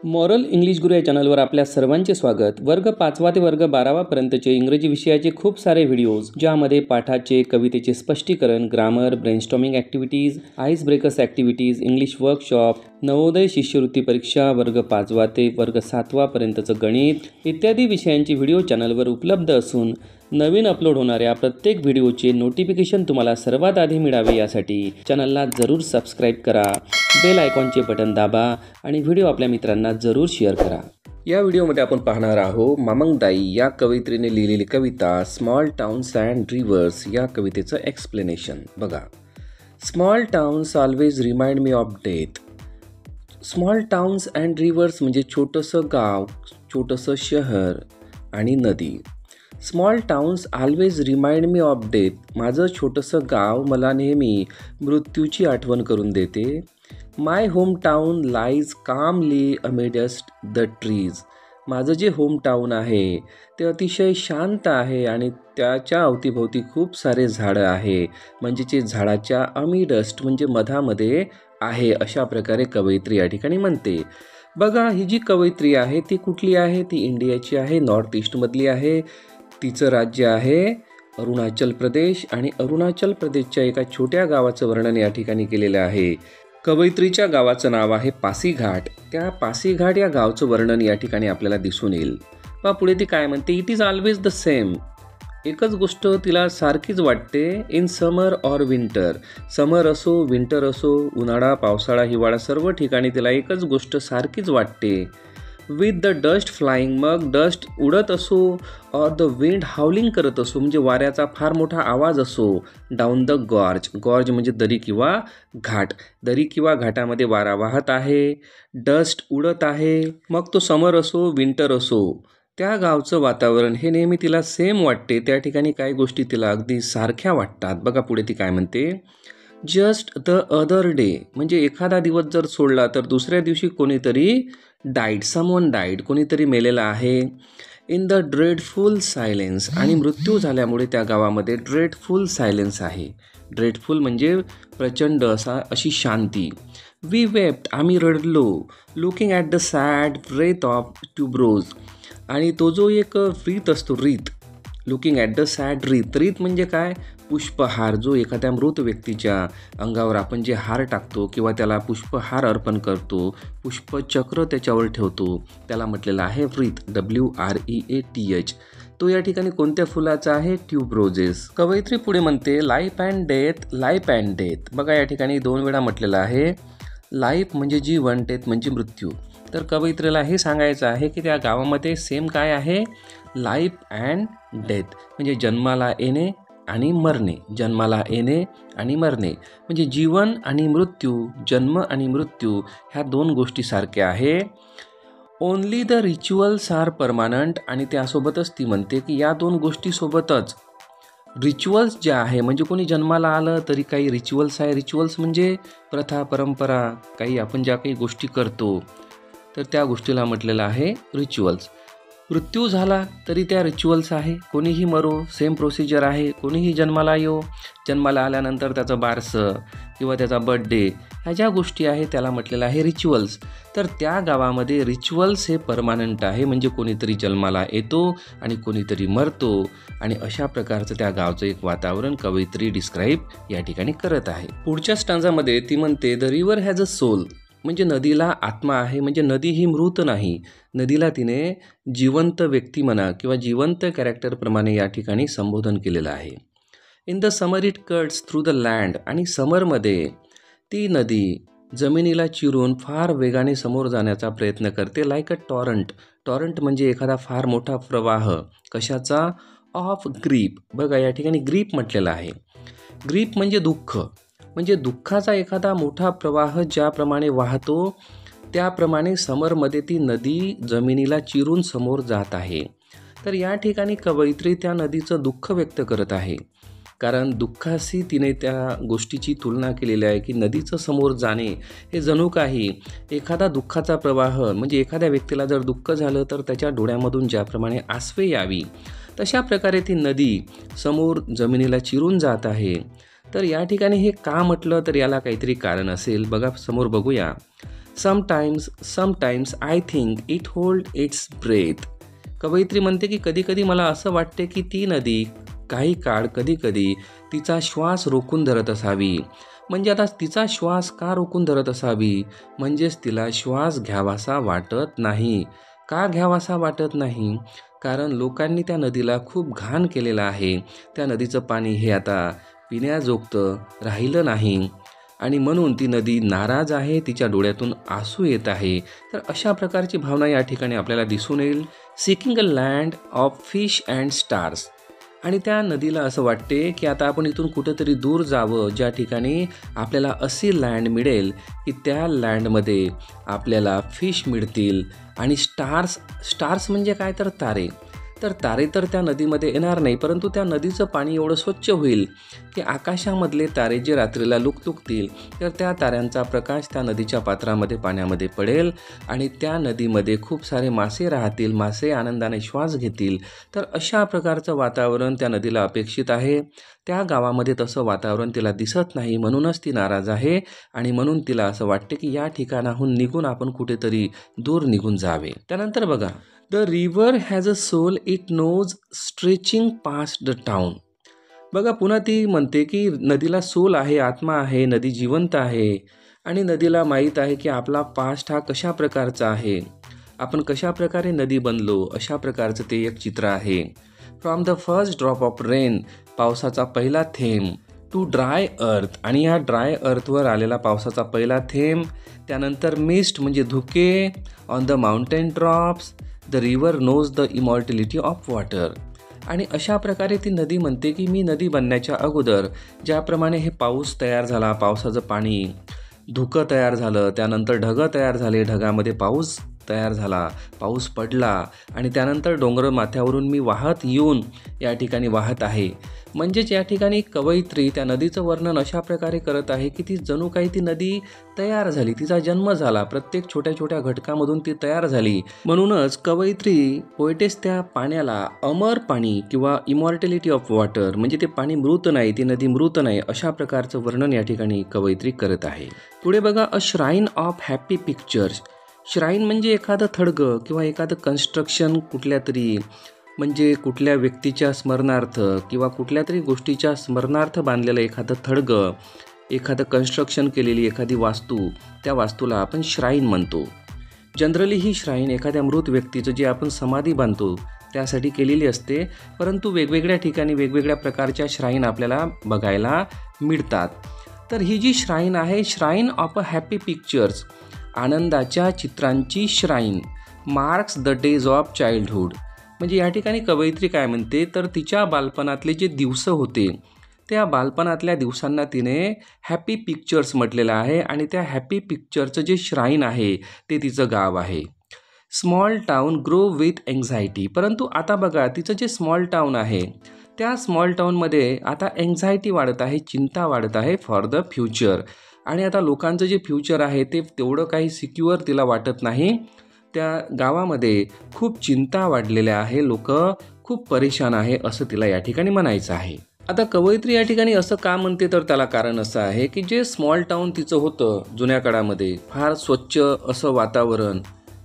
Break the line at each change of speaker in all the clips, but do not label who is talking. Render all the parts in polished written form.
Moral English गुरु या चॅनलवर आपल्या सर्वांचे स्वागत. वर्ग 5वा ते वर्ग 12वा पर्यंतचे इंग्रजी विषयाचे खूप सारे व्हिडिओज, ज्यामध्ये पाठाचे, कवितेचे स्पष्टीकरण, grammar, brainstorming activities, ice breakers activities, English workshop, Navodaya शिष्यवृत्ती परीक्षा, वर्ग 5वा ते वर्ग 7वा पर्यंतचं गणित इत्यादी विषयांची व्हिडिओ चॅनलवर उपलब्ध असून नवीन अपलोड होणाऱ्या प्रत्येक व्हिडिओचे नोटिफिकेशन तुम्हाला सर्वात आधी मिळावे यासाठी चॅनलला जरूर सबस्क्राईब करा, बेल आयकॉनचे बटन दाबा आणि व्हिडिओ आपल्या मित्रांना जरूर शेअर करा. या व्हिडिओमध्ये आपण पाहणार आहोत मामंगदाई या कवयित्रीने लिहिलेली कविता स्मॉल टाउन्स अँड रिव्हर्स या कवितेचं एक्सप्लेनेशन बघा. Small towns always remind me of death. Small towns and reverse म्हणजे छोटंसं गाव, छोटंसं शहर आणि नदी. Small towns always remind me of death. माझं छोटंसं गाव मला नेहमी मृत्यूची आठवण करून देते. माय home town lies calmly amidst the trees. माझं जे होम टाउन आहे ते अतिशय शांत आहे आणि त्याच्या अवतीभोवती खूप सारे झाडं आहे, म्हणजे जे झाडाच्या अमिडस्ट म्हणजे मधामध्ये आहे, अशा प्रकारे कवयित्री या ठिकाणी म्हणते. बघा, ही जी कवयित्री आहे ती कुठली आहे? ती इंडियाची आहे, नॉर्थ ईस्टमधली आहे. तिचं राज्य आहे अरुणाचल प्रदेश आणि अरुणाचल प्रदेशच्या एका छोट्या गावाचं वर्णन या ठिकाणी केलेलं आहे. कवयित्रीच्या गावाचं नाव आहे पासीघाट. त्या पासीघाट या गावचं वर्णन या ठिकाणी आपल्याला दिसून येईल. पुढे ती काय म्हणते? It is always the same. एकच गोष्ट तिला सारखीच वाटते. In summer or winter. Summer असो, विंटर असो, उन्हाळा, पावसाळा, हिवाळा, सर्व ठिकाणी तिला एकच गोष्ट सारखीच वाटते. With the dust flying. मग डस्ट उडत असो ऑर द विंड हावलिंग करत असो, म्हणजे वाऱ्याचा फार मोठा आवाज असो. Down the gorge. गॉर्ज म्हणजे दरी किंवा घाट. दरी किंवा घाटामध्ये वारा वाहत आहे, डस्ट उडत आहे. मग तो समर असो, विंटर असो, त्या गावचं वातावरण हे नेहमी तिला सेम वाटते. त्या ठिकाणी काही गोष्टी तिला अगदी सारख्या वाटतात. बघा पुढे ती काय म्हणते? Just the other day. म्हणजे एखादा दिवस जर सोडला तर दुसऱ्या दिवशी कोणीतरी डाईड. Someone died. कोणीतरी मेलेला आहे. In the dreadful silence. आणि मृत्यू झाल्यामुळे त्या गावामध्ये ड्रेडफुल सायलेन्स आहे. ड्रेडफुल म्हणजे प्रचंड अशी शांती. We wept. आम्ही रडलो. Looking at the sad wreath of tuberoses. आणि तो जो एक रीत असतो, रीत, लुकिंग ॲट द सॅड रीत. रीत म्हणजे काय? पुष्पहार. जो एखाद्या मृत व्यक्तीच्या अंगावर आपण जे हार टाकतो किंवा त्याला पुष्पहार अर्पण करतो, पुष्पचक्र त्याच्यावर ठेवतो, त्याला म्हटलेलं आहे व्रीत. WREATH. तो या ठिकाणी कोणत्या फुलाचा आहे? ट्यूबरोजेस. कवयित्री पुढे म्हणते life and death. Life and death. बघा, या ठिकाणी 2 वेळा म्हटलेलं आहे. लाईफ म्हणजे जीवन, डेथ म्हणजे मृत्यू. तर कवयित्रीला हे सांगायचं आहे की त्या गावामध्ये सेम काय आहे? लाईफ अँड डेथ म्हणजे जन्माला येणे आणि मरणे. जन्माला येणे आणि मरणे म्हणजे जीवन आणि मृत्यू, जन्म आणि मृत्यू ह्या 2 गोष्टी सारख्या आहे. Only the rituals are permanent. आणि त्यासोबतच ती म्हणते की या 2 गोष्टीसोबतच रिच्युअल्स ज्या आहे, म्हणजे कोणी जन्माला आलं तरी काही रिच्युअल्स आहे. रिच्युअल्स म्हणजे प्रथा, परंपरा, काही आपण ज्या काही गोष्टी करतो तर त्या गोष्टीला म्हटलेलं आहे रिच्युअल्स. मृत्यू झाला तरी त्या रिच्युअल्स आहे. कोणीही मरो, सेम प्रोसिजर आहे. कोणीही जन्माला येऊ, जन्माला आल्यानंतर त्याचं बारसं किंवा त्याचा बर्थडे, ह्या ज्या गोष्टी आहे त्याला म्हटलेलं आहे रिच्युअल्स. तर त्या गावामध्ये रिच्युअल्स हे परमानंट आहे, म्हणजे कोणीतरी जन्माला येतो आणि कोणीतरी मरतो. आणि अशा प्रकारचं त्या गावचं एक वातावरण कवयित्री डिस्क्राईब या ठिकाणी करत आहे. पुढच्या स्टांजामध्ये ती म्हणते the river has a soul. म्हणजे नदीला आत्मा आहे. म्हणजे नदी ही मृत नाही. नदीला तिने जिवंत व्यक्ती म्हणा किंवा जिवंत कॅरेक्टरप्रमाणे या ठिकाणी संबोधन केलेलं आहे. In the summer it cuts through the land. आणि समरमध्ये ती नदी जमिनीला चिरून फार वेगाने समोर जाण्याचा प्रयत्न करते. Like a Torrent. टॉरंट म्हणजे एखादा फार मोठा प्रवाह. कशाचा? Of grip. बघा, या ठिकाणी ग्रीप म्हटलेलं आहे. ग्रीप म्हणजे दुःख. म्हणजे दुःखाचा एखादा मोठा प्रवाह ज्याप्रमाणे वाहतो त्याप्रमाणे समरमध्ये ती नदी जमिनीला चिरून समोर जात आहे. तर या ठिकाणी कवयित्री त्या नदीचं दुःख व्यक्त करत आहे, कारण दुःखाशी तिने त्या गोष्टीची तुलना केलेली आहे की नदीचं समोर जाणे हे जणू काही एखादा दुःखाचा प्रवाह, म्हणजे एखाद्या व्यक्तीला जर दुःख झालं तर त्याच्या डोळ्यामधून ज्याप्रमाणे आसवे यावी तशा प्रकारे ती नदी समोर जमिनीला चिरून जात आहे. तर या ठिकाणी हे का म्हटलं तर याला काहीतरी कारण असेल. बघा, समोर बघूया. Sometimes I think it hold it's breath. कवयित्री म्हणते की कधीकधी मला असं वाटते की ती नदी काही काळ कधीकधी तिचा श्वास रोखून धरत असावी. म्हणजे आता तिचा श्वास का रोखून धरत असावी? म्हणजेच तिला श्वास घ्यावासा वाटत नाही. का घ्यावासा वाटत नाही? कारण लोकांनी त्या नदीला खूप घाण केलेलं आहे. त्या नदीचं पाणी हे आता पिण्याजोगतं राहिलं नाही आणि म्हणून ती नदी नाराज आहे, तिच्या डोळ्यातून आसू येत आहे. तर अशा प्रकारची भावना या ठिकाणी आपल्याला दिसून येईल. Seeking a land of fish and stars. आणि त्या नदीला असं वाटते की आता आपण इथून कुठंतरी दूर जावं, ज्या ठिकाणी आपल्याला अशी लँड मिळेल की त्या लँडमध्ये आपल्याला फिश मिळतील आणि स्टार्स म्हणजे काय तर तारे. तर तारे तर त्या नदीमध्ये येणार नाही, परंतु त्या नदीचं पाणी एवढं स्वच्छ होईल की आकाशामधले तारे जे रात्रीला लुकलुकतील तर त्या ताऱ्यांचा प्रकाश त्या नदीच्या पात्रामध्ये पाण्यामध्ये पडेल आणि त्या नदीमध्ये खूप सारे मासे राहतील, मासे आनंदाने श्वास घेतील. तर अशा प्रकारचं वातावरण त्या नदीला अपेक्षित आहे. त्या गावामध्ये तसं वातावरण तिला दिसत नाही, म्हणूनच ती नाराज आहे आणि म्हणून तिला असं वाटते की या ठिकाणाहून निघून आपण कुठेतरी दूर निघून जावे. त्यानंतर बघा, the river has a soul it knows stretching past the town. बघा, पुन्हा ती म्हणते की नदीला सोल आहे, आत्मा आहे, नदी जिवंत आहे आणि नदीला माहीत आहे की आपला पास्ट हा कशा प्रकारचा आहे, आपण कशा प्रकारे नदी बनलो, अशा प्रकारचं ते एक चित्र आहे. From the first drop of rain, पावसाचा पहिला थेंब, टू ड्राय अर्थ, आणि ह्या ड्राय अर्थवर आलेला पावसाचा पहिला थेंब. त्यानंतर मिस्ट म्हणजे धुके, on the mountain drops, the river knows the immortality of water. आणि अशा प्रकारे ती नदी म्हणते की मी नदी बनण्याच्या अगोदर ज्याप्रमाणे हे पाऊस तयार झाला, पावसाचं पाणी, धुकं तयार झालं, त्यानंतर ढगं तयार झाले, ढगामध्ये पाऊस तयार झाला, पाऊस पडला आणि त्यानंतर डोंगर माथ्यावरून मी वाहत येऊन या ठिकाणी वाहत आहे. म्हणजेच या ठिकाणी कवयित्री त्या नदीचं वर्णन अशा प्रकारे करत आहे की ती जणू काही ती नदी तयार झाली, तिचा जन्म झाला, प्रत्येक छोट्या छोट्या घटकामधून ती तयार झाली. म्हणूनच कवयित्री पोएटेस त्या पाण्याला अमर पाणी किंवा इमॉर्टॅलिटी ऑफ वॉटर, म्हणजे ते पाणी मृत नाही, ती नदी मृत नाही, अशा प्रकारचं वर्णन या ठिकाणी कवयित्री करत आहे. पुढे बघा, a shrine of happy pictures. Shrine म्हणजे एखादं थडगं किंवा एखादं कन्स्ट्रक्शन, कुठल्या तरी म्हणजे कुठल्या व्यक्तीच्या स्मरणार्थ किंवा कुठल्या तरी गोष्टीच्या स्मरणार्थ बांधलेलं एखादं थडगं, एखादं कन्स्ट्रक्शन केलेली एखादी वास्तू, त्या वास्तूला आपण श्राईन म्हणतो. जनरली ही श्राईन एखाद्या मृत व्यक्तीचं जे आपण समाधी बांधतो त्यासाठी केलेली असते, परंतु वेगवेगळ्या ठिकाणी वेगवेगळ्या प्रकारच्या श्राईन आपल्याला बघायला मिळतात. तर ही जी श्राईन आहे, shrine of a happy pictures, आनंदाच्या चित्रांची shrine, marks the days of childhood. म्हणजे या ठिकाणी कवयित्री काय म्हणते, तर तिच्या बालपणातले जे दिवस होते त्या बालपणातल्या दिवसांना तिने हॅपी पिक्चर्स म्हटलेलं आहे आणि त्या हॅपी पिक्चरचं जे श्राईन आहे ते तिचं गाव आहे. Small town grow with anxiety. परंतु आता बघा, तिचं जे स्मॉल टाऊन आहे त्या स्मॉल टाऊनमध्ये आता एन्झायटी वाढत आहे, चिंता वाढत आहे फॉर द फ्युचर. आणि आता लोकांचं जे फ्युचर आहे ते तेवढं काही सिक्युअर तिला वाटत नाही. त्या गावामध्ये खूप चिंता वाढलेल्या आहे, लोक खूप परेशान आहे, असं तिला या ठिकाणी म्हणायचं आहे. आता कवयित्री या ठिकाणी असं का म्हणते, तर त्याला कारण असं आहे की जे स्मॉल टाऊन तिचं होतं जुन्या काळामध्ये, फार स्वच्छ असं वातावरण,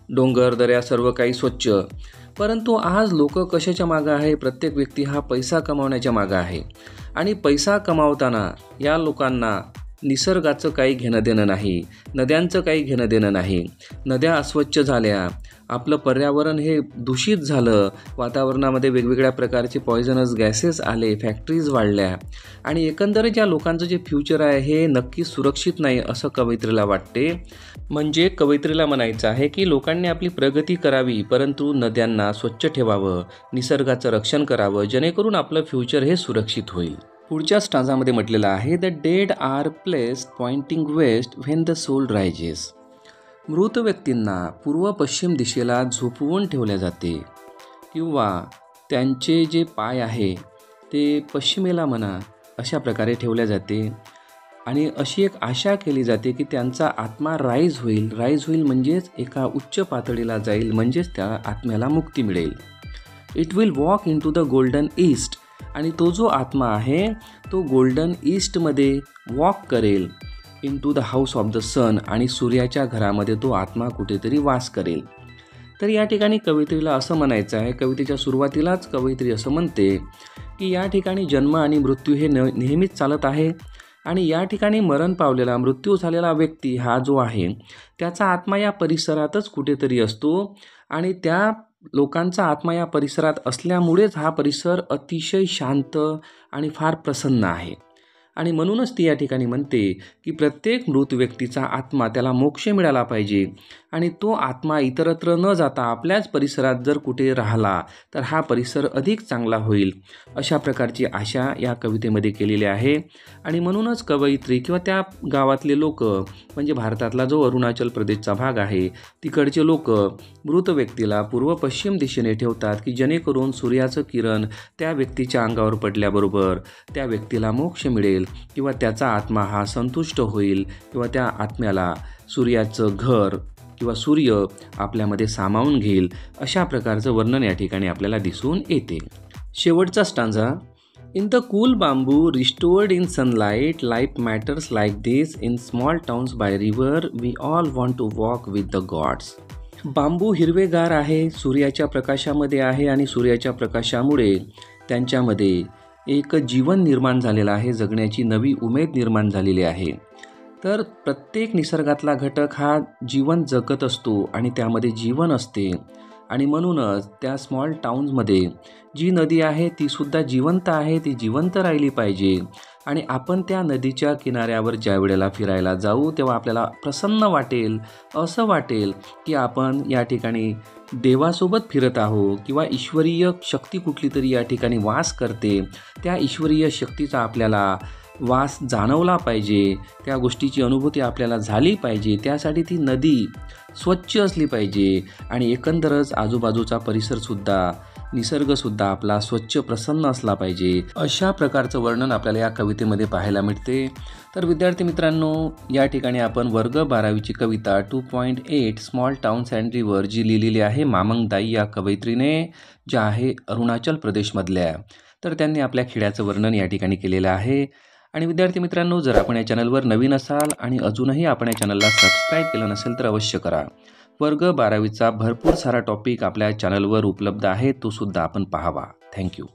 डोंगर दऱ्या सर्व काही स्वच्छ, परंतु आज लोक कशाच्या मागं आहे, प्रत्येक व्यक्ती हा पैसा कमावण्याच्या मागं आहे. आणि पैसा कमावताना या लोकांना निसर्गाचं काही घेणं देणं नाही, नद्यांचं काही घेणं देणं नाही. नद्या अस्वच्छ झाल्या, आपलं पर्यावरण हे दूषित झालं, वातावरणामध्ये वेगवेगळ्या प्रकारचे पॉयझनस गॅसेस आले, फॅक्टरीज वाढल्या आणि एकंदरीत या लोकांचं जे फ्युचर आहे हे नक्की सुरक्षित नाही असं कवयित्रीला वाटते. म्हणजे कवयित्रीला म्हणायचं आहे की लोकांनी आपली प्रगती करावी, परंतु नद्यांना स्वच्छ ठेवावं, निसर्गाचं रक्षण करावं, जेणेकरून आपलं फ्युचर हे सुरक्षित होईल. पुढच्या स्टांजामध्ये म्हटलेलं आहे, the dead are placed pointing west when the soul rises. मृत व्यक्तींना पूर्व पश्चिम दिशेला झोपवून ठेवले जाते किंवा त्यांचे जे पाय आहे ते पश्चिमेला म्हणा अशा प्रकारे ठेवले जाते आणि अशी एक आशा केली जाते की त्यांचा आत्मा राईज होईल म्हणजेच एका उच्च पातळीला जाईल, म्हणजेच त्या आत्म्याला मुक्ती मिळेल. It will walk into the golden east. आणि तो जो आत्मा आहे तो गोल्डन ईस्टमध्ये वॉक करेल. Into the house of the sun, आणि सूर्याच्या घरामध्ये तो आत्मा कुठेतरी वास करेल. तर या ठिकाणी कवयित्रीला असं म्हणायचं आहे, कवितेच्या सुरुवातीलाच कवयित्री असं म्हणते की या ठिकाणी जन्म आणि मृत्यू हे नेहमीच चालत आहे, आणि या ठिकाणी मरण पावलेला, मृत्यू झालेला व्यक्ती हा जो आहे त्याचा आत्मा या परिसरातच कुठेतरी असतो, आणि त्या लोकांचा आत्मा या परिसरात असल्यामुळेच हा परिसर अतिशय शांत आणि फार प्रसन्न आहे. आणि म्हणूनच ती या ठिकाणी म्हणते की प्रत्येक मृत व्यक्तीचा आत्मा त्याला मोक्ष मिळाला पाहिजे, आणि तो आत्मा इतरत्र न जाता आपल्याच परिसरात जर कुठे राहिला तर हा परिसर अधिक चांगला होईल, अशा प्रकारची आशा या कवितेमध्ये केलेली आहे. आणि म्हणूनच कवयित्री किंवा त्या गावातले लोक, म्हणजे भारतातला जो अरुणाचल प्रदेशचा भाग आहे तिकडचे लोक मृत व्यक्तीला पूर्व पश्चिम दिशेने ठेवतात की जेणेकरून सूर्याचं किरण त्या व्यक्तीच्या अंगावर पडल्याबरोबर त्या व्यक्तीला मोक्ष मिळेल, किंवा त्याचा आत्मा हा संतुष्ट होईल, किंवा त्या आत्म्याला सूर्याचं घर किंवा सूर्य आपल्यामध्ये सामावून घेईल, अशा प्रकारचं वर्णन या ठिकाणी आपल्याला दिसून येते. शेवटचा stanza. In the cool bamboo restored in sunlight, life matters like this in small towns by river, we all want to walk with the gods. Bamboo हिरवेगार आहे, सूर्याच्या प्रकाशामध्ये आहे, आणि सूर्याच्या प्रकाशामुळे त्यांच्यामध्ये एक जीवन निर्माण झालेलं आहे, जगण्याची नवी उमेद निर्माण झालेली आहे. तर प्रत्येक निसर्गातला घटक हा जीवन जगत असतो आणि त्यामध्ये जीवन असते, आणि म्हणूनच त्या स्मॉल टाउन्समध्ये जी नदी आहे तीसुद्धा जिवंत आहे, ती जिवंत राहिली पाहिजे. आणि आपण त्या नदीच्या किनाऱ्यावर ज्या वेळेला फिरायला जाऊ तेव्हा आपल्याला प्रसन्न वाटेल, असं वाटेल की आपण या ठिकाणी देवासोबत फिरत आहोत, किंवा ईश्वरीय शक्ती कुठली तरी या ठिकाणी वास करते, त्या ईश्वरीय शक्तीचा आपल्याला वास जाणवला पाहिजे, त्या गोष्टीची अनुभूती आपल्याला झाली पाहिजे. त्यासाठी ती नदी स्वच्छ असली पाहिजे, आणि एकंदरच आजूबाजूचा परिसरसुद्धा, निसर्गसुद्धा आपला स्वच्छ प्रसन्न असला पाहिजे, अशा प्रकारचं वर्णन आपल्याला या कवितेमध्ये पाहायला मिळते. तर विद्यार्थी मित्रांनो, या ठिकाणी आपण वर्ग 12वीची कविता 2.8 स्मॉल टाउन्स अँड रिव्हर जी लिहिलेली आहे मामंग दाई या कवयित्रीने, ज्या आहे अरुणाचल प्रदेशमधल्या, तर त्यांनी आपल्या खेड्याचं वर्णन या ठिकाणी केलेलं आहे. आणि विद्यार्थी मित्रांनो, जर आपण या चॅनलवर नवीन असाल आणि अजूनही आपण या चॅनलला सबस्क्राईब केलं नसेल तर अवश्य करा. वर्ग 12वीचा भरपूर सारा टॉपिक आपल्या चॅनलवर उपलब्ध आहे, तो सुद्धा आपण पाहावा. थँक्यू.